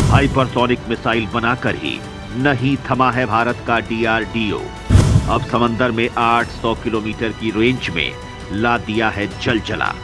Hypersonic missile बनाकर ही नहीं थमा है भारत का डीआरडीओ। अब समंदर में 800 किलोमीटर की रेंज में ला दिया है जलजला।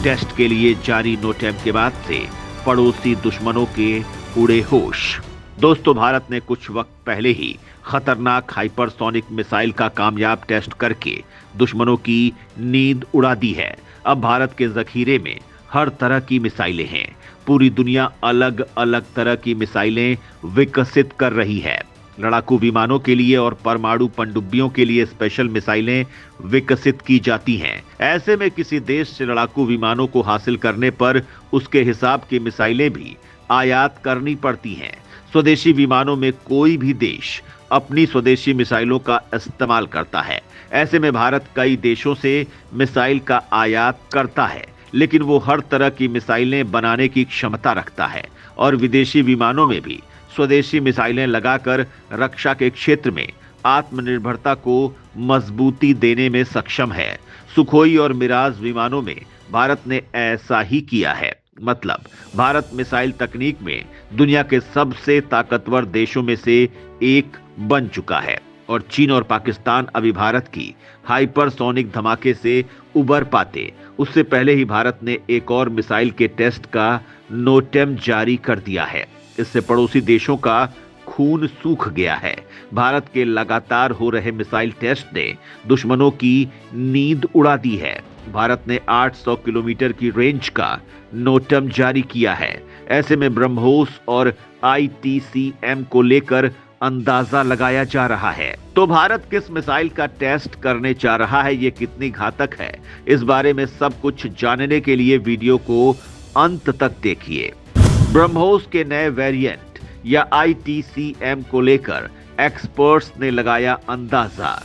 टेस्ट के लिए जारी नोटैम के बाद से पड़ोसी दुश्मनों के उड़े होश। दोस्तों, भारत ने कुछ वक्त पहले ही खतरनाक हाइपरसोनिक मिसाइल का कामयाब टेस्ट करके दुश्मनों की नींद उड़ा दी है। अब भारत के जखीरे में हर तरह की मिसाइलें हैं। पूरी दुनिया अलग अलग तरह की मिसाइलें विकसित कर रही है। लड़ाकू विमानों के लिए और परमाणु पनडुब्बियों के लिए स्पेशल मिसाइलें विकसित की जाती हैं। ऐसे में किसी देश से लड़ाकू विमानों को हासिल करने पर उसके हिसाब की मिसाइलें भी आयात करनी पड़ती हैं। स्वदेशी विमानों में कोई भी देश अपनी स्वदेशी मिसाइलों का इस्तेमाल करता है। ऐसे में भारत कई देशों से मिसाइल का आयात करता है, लेकिन वो हर तरह की मिसाइलें बनाने की क्षमता रखता है और विदेशी विमानों में भी स्वदेशी मिसाइलें लगाकर रक्षा के क्षेत्र में आत्मनिर्भरता को मजबूती देने में सक्षम है। सुखोई और मिराज विमानों में भारत ने ऐसा ही किया है। मतलब, भारत मिसाइल तकनीक में दुनिया के सबसे ताकतवर देशों में से एक बन चुका है और चीन और पाकिस्तान अभी भारत की हाइपरसोनिक धमाके से उबर पाते उससे पहले ही भारत ने एक और मिसाइल के टेस्ट का नोटैम जारी कर दिया है। इससे पड़ोसी देशों का खून सूख गया है। भारत के लगातार हो रहे मिसाइल टेस्ट ने दुश्मनों की नींद उड़ा दी है। भारत ने 800 किलोमीटर की रेंज का नोटैम जारी किया है। ऐसे में ब्रह्मोस और ITCM को लेकर अंदाजा लगाया जा रहा है। तो भारत किस मिसाइल का टेस्ट करने जा रहा है, ये कितनी घातक है, इस बारे में सब कुछ जानने के लिए वीडियो को अंत तक देखिए। ब्रह्मोस के नए वेरिएंट या ITCM को लेकर एक्सपर्ट्स ने लगाया अंदाजा।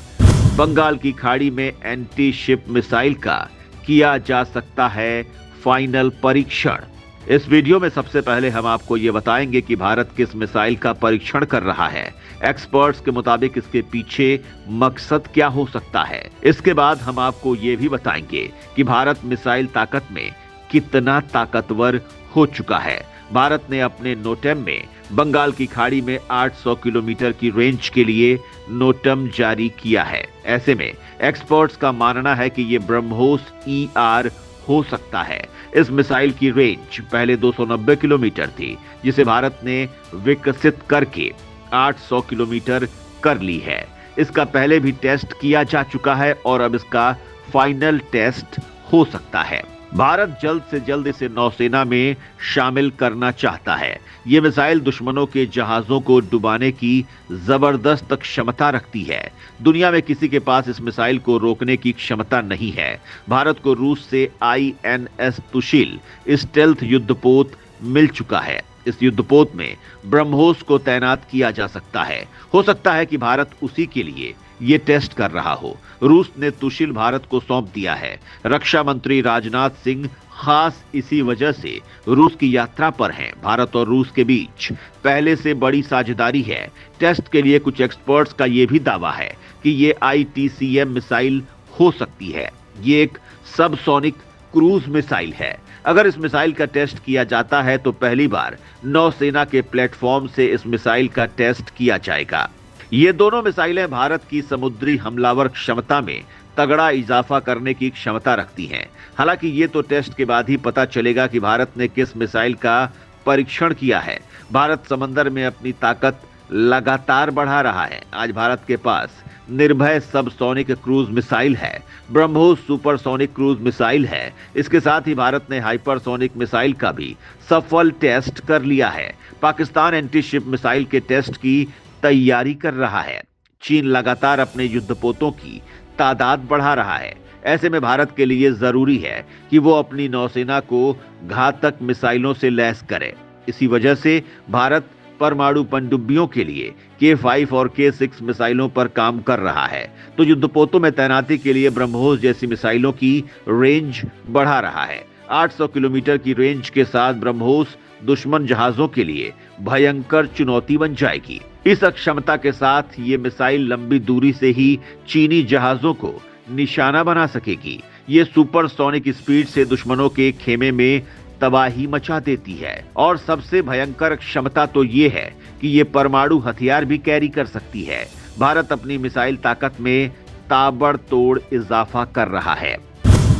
बंगाल की खाड़ी में एंटी शिप मिसाइल का किया जा सकता है फाइनल परीक्षण। इस वीडियो में सबसे पहले हम आपको ये बताएंगे कि भारत किस मिसाइल का परीक्षण कर रहा है। एक्सपर्ट्स के मुताबिक इसके पीछे मकसद क्या हो सकता है। इसके बाद हम आपको ये भी बताएंगे कि भारत मिसाइल ताकत में कितना ताकतवर हो चुका है। भारत ने अपने नोटैम में बंगाल की खाड़ी में 800 किलोमीटर की रेंज के लिए नोटैम जारी किया है। ऐसे में एक्सपर्ट्स का मानना है कि ये ब्रह्मोस ER हो सकता है। इस मिसाइल की रेंज पहले 290 किलोमीटर थी, जिसे भारत ने विकसित करके 800 किलोमीटर कर ली है। इसका पहले भी टेस्ट किया जा चुका है और अब इसका फाइनल टेस्ट हो सकता है। भारत जल्द से जल्द इसे नौसेना में शामिल करना चाहता है। ये मिसाइल दुश्मनों के जहाजों को डुबाने की जबरदस्त क्षमता रखती है। दुनिया में किसी के पास इस मिसाइल को रोकने की क्षमता नहीं है। भारत को रूस से INS तुशिल स्टेल्थ युद्धपोत मिल चुका है। इस युद्धपोत में ब्रह्मोस को तैनात किया जा सकता है। हो सकता है कि भारत उसी के लिए ये टेस्ट कर रहा हो। रूस ने तुशिल भारत को सौंप दिया है। रक्षा मंत्री राजनाथ सिंह खास इसी वजह से रूस की यात्रा पर हैं। भारत और रूस के बीच पहले से बड़ी साझेदारी है। टेस्ट के लिए कुछ एक्सपर्ट्स का यह भी दावा है कि ये ITCM मिसाइल हो सकती है। ये एक सबसोनिक क्रूज मिसाइल है। अगर इस मिसाइल का टेस्ट किया जाता है तो पहली बार नौसेना के प्लेटफॉर्म से इस मिसाइल का टेस्ट किया जाएगा। ये दोनों मिसाइलें भारत की समुद्री हमलावर क्षमता में तगड़ा इजाफा करने की क्षमता रखती हैं। हालांकि ये तो टेस्ट के बाद ही पता चलेगा कि भारत ने किस मिसाइल का परीक्षण किया है। भारत समंदर में अपनी ताकत लगातार बढ़ा रहा है। आज भारत के पास निर्भय सबसोनिक क्रूज मिसाइल है, ब्रह्मोस सुपरसोनिक क्रूज मिसाइल है। इसके साथ ही भारत ने हाइपरसोनिक मिसाइल का भी सफल टेस्ट कर लिया है। पाकिस्तान एंटी शिप मिसाइल के टेस्ट की तैयारी कर रहा है। चीन लगातार अपने युद्धपोतों की तादाद बढ़ा रहा है। ऐसे में भारत के लिए जरूरी है कि वो अपनी नौसेना को घातक मिसाइलों से लैस करे। इसी वजह से भारत परमाणु पनडुब्बियों के लिए K5 और K6 मिसाइलों पर काम कर रहा है, तो युद्धपोतों में तैनाती के लिए ब्रह्मोस जैसी मिसाइलों की रेंज बढ़ा रहा है। 800 किलोमीटर की रेंज के साथ ब्रह्मोस दुश्मन जहाजों के लिए भयंकर चुनौती बन जाएगी। इस क्षमता के साथ ये मिसाइल लंबी दूरी से ही चीनी जहाजों को निशाना बना सकेगी। ये सुपरसोनिक स्पीड से दुश्मनों के खेमे में तबाही मचा देती है। और सबसे भयंकर क्षमता तो ये है कि ये परमाणु हथियार भी कैरी कर सकती है। भारत अपनी मिसाइल ताकत में ताबड़तोड़ इजाफा कर रहा है।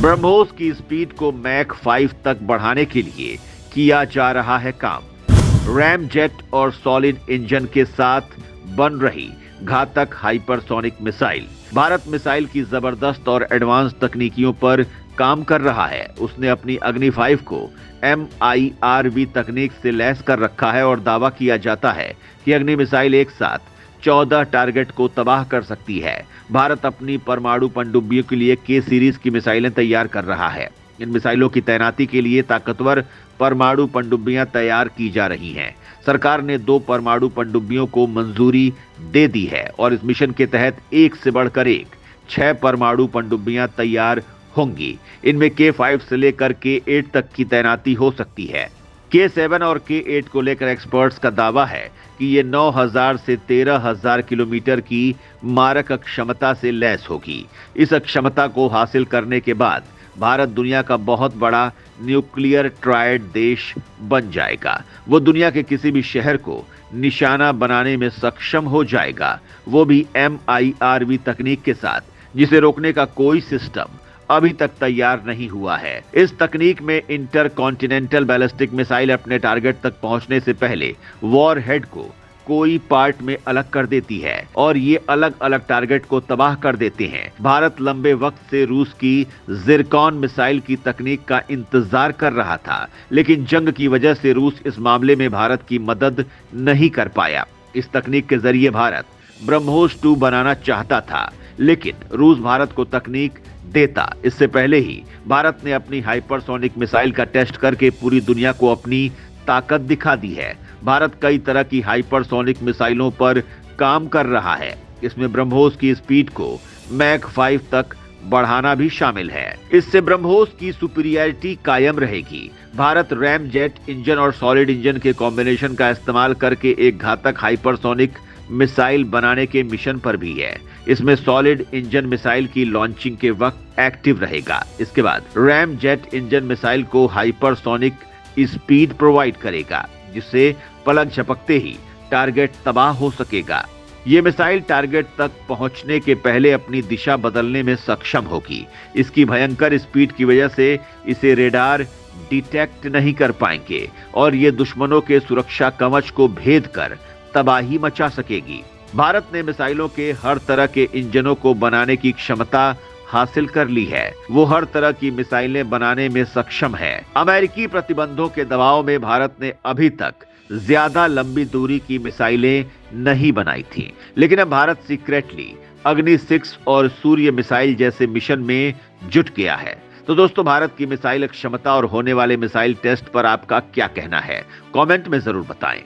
ब्रह्मोस की स्पीड को मैक 5 तक बढ़ाने के लिए किया जा रहा है काम। रैम जेट और सॉलिड इंजन के साथ बन रही घातक हाइपरसोनिक मिसाइल। भारत मिसाइल की जबरदस्त और एडवांस तकनीकियों पर काम कर रहा है। उसने अपनी अग्नि 5 को MIRV तकनीक से लैस कर रखा है और दावा किया जाता है कि अग्नि मिसाइल एक साथ 14 टारगेट को तबाह कर सकती है। भारत अपनी परमाणु पनडुब्बियों के लिए K सीरीज की मिसाइलें तैयार कर रहा है। इन मिसाइलों की तैनाती के लिए ताकतवर परमाणु पनडुब्बियां तैयार की जा रही हैं। सरकार ने 2 परमाणु पनडुब्बियों को मंजूरी दे दी है और इस मिशन के तहत एक से बढ़कर एक 6 परमाणु पनडुब्बियां तैयार होंगी। इनमें K5 से लेकर K8 तक की तैनाती हो सकती है। K7 और K8 को लेकर एक्सपर्ट्स का दावा है कि ये 9,000 से 13,000 किलोमीटर की मारक क्षमता से लैस होगी। इस क्षमता को हासिल करने के बाद भारत दुनिया का बहुत बड़ा न्यूक्लियर ट्रायड देश बन जाएगा। वो दुनिया के किसी भी शहर को निशाना बनाने में सक्षम हो जाएगा, वो भी MIRV तकनीक के साथ, जिसे रोकने का कोई सिस्टम अभी तक तैयार नहीं हुआ है। इस तकनीक में इंटर कॉन्टिनेंटल बैलिस्टिक मिसाइल अपने टारगेट तक पहुंचने से पहले वॉर हेड को कोई पार्ट में अलग कर देती है और ये अलग अलग टारगेट को तबाह कर देते हैं। भारत लंबे वक्त से रूस की जिरकॉन मिसाइल की तकनीक का इंतजार कर रहा था, लेकिन जंग की वजह से रूस इस मामले में भारत की मदद नहीं कर पाया। इस तकनीक के जरिए भारत ब्रह्मोस 2 बनाना चाहता था, लेकिन रूस भारत को तकनीक देता। इससे पहले ही भारत ने अपनी हाइपरसोनिक मिसाइल का टेस्ट करके पूरी दुनिया को अपनी ताकत दिखा दी है। भारत कई तरह की हाइपरसोनिक मिसाइलों पर काम कर रहा है। इसमें ब्रह्मोस की स्पीड को मैक 5 तक बढ़ाना भी शामिल है। इससे ब्रह्मोस की सुपीरियरिटी कायम रहेगी। भारत रैम जेट इंजन और सॉलिड इंजन के कॉम्बिनेशन का इस्तेमाल करके एक घातक हाइपरसोनिक मिसाइल बनाने के मिशन पर भी है। इसमें सॉलिड इंजन मिसाइल की लॉन्चिंग के वक्त एक्टिव रहेगा। इसके बाद रैम जेट इंजन मिसाइल को हाइपरसोनिक स्पीड प्रोवाइड करेगा, जिससे पलक झपकते ही टारगेट तबाह हो सकेगा। ये मिसाइल टारगेट तक पहुंचने के पहले अपनी दिशा बदलने में सक्षम होगी। इसकी भयंकर स्पीड की वजह से इसे रेडार डिटेक्ट नहीं कर पाएंगे और ये दुश्मनों के सुरक्षा कवच को भेद कर तबाही मचा सकेगी। भारत ने मिसाइलों के हर तरह के इंजनों को बनाने की क्षमता हासिल कर ली है। वो हर तरह की मिसाइलें बनाने में सक्षम है। अमेरिकी प्रतिबंधों के दबाव में भारत ने अभी तक ज्यादा लंबी दूरी की मिसाइलें नहीं बनाई थी, लेकिन अब भारत सीक्रेटली अग्नि 6 और सूर्य मिसाइल जैसे मिशन में जुट गया है। तो दोस्तों, भारत की मिसाइल क्षमता और होने वाले मिसाइल टेस्ट पर आपका क्या कहना है? कमेंट में जरूर बताएं।